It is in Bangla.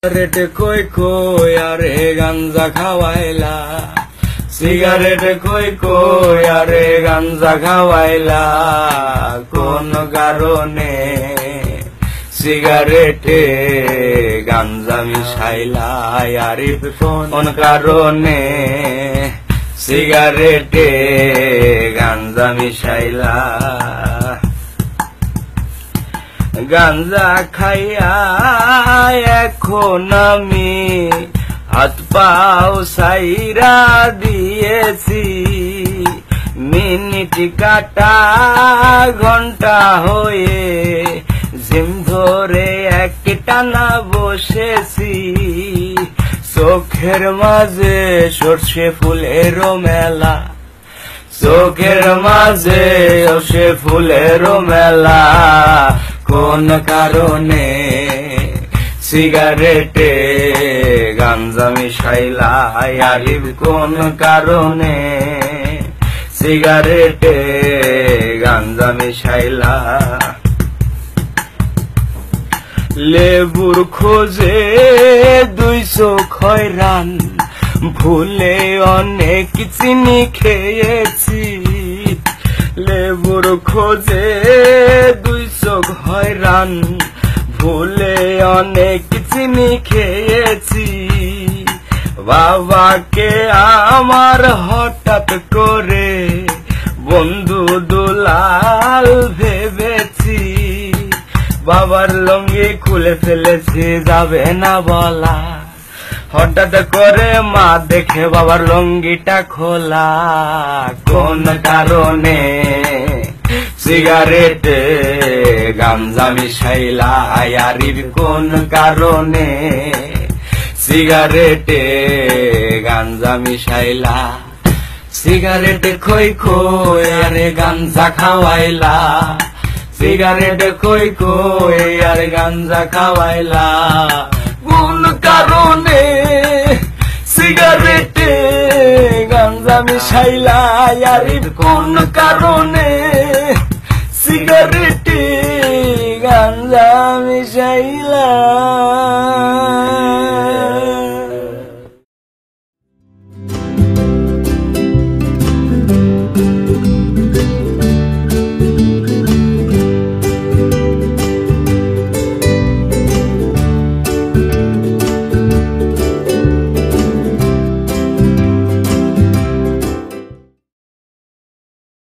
সিগারেট কই কই আরে গাঞ্জা খাওয়াইলা, সিগারেট কই কই আরে গাঞ্জা খাওয়াইলা, কোন কারণে সিগারেটে গাঞ্জা মিশাইলা, আরিফ কোন কারণে সিগারেটে গাঞ্জা মিশাইলা। গাঞ্জা খাইয়া এখন আমি হাত পাও সাইরা দিয়েছি, মিনিট কাটা ঘন্টা হয়ে জিম ধরে এক টানা বসেছি, চোখের মাঝে সর্ষে ফুলেরও মেলা, চোখের মাঝে সর্ষে ফুলেরও মেলা, কোন কারণে সিগারেটে গাঞ্জা মিশাইলা, আরিফ কোন কারণে সিগারেটে গাঞ্জা মিশাইলা। লেবুর খোঁজে 200 খয়রান, ভুলে অনেক চিনি খেয়েছি, লেবুর খোঁজে 200 খয়রান, ভুলে অনেক চিনি খেয়েছি, বাবাকে আমার হঠাৎ করে বন্ধু দুলাল ভেবেছি, বাবার লুঙ্গি খুলে ফেলেছি যাবে না বলা, হঠাৎ করে মা দেখে বাবার লুঙ্গিটা খোলা, কোন কারণে সিগারেটে গাঞ্জা মিশাইলা, আরিফ কোন কারণে সিগারেটে গাঞ্জা মিশাইলা। সিগারেট খই খই আরে গাঞ্জা খাওয়াইলা, সিগারেট খই খই আর গাঞ্জা খাওয়াইলা, কোন কারণে সিগারেটে গাঞ্জা মিশাইলা, আরিফ কোন কারণে সিগারেটে গাঞ্জা মিশাইলা।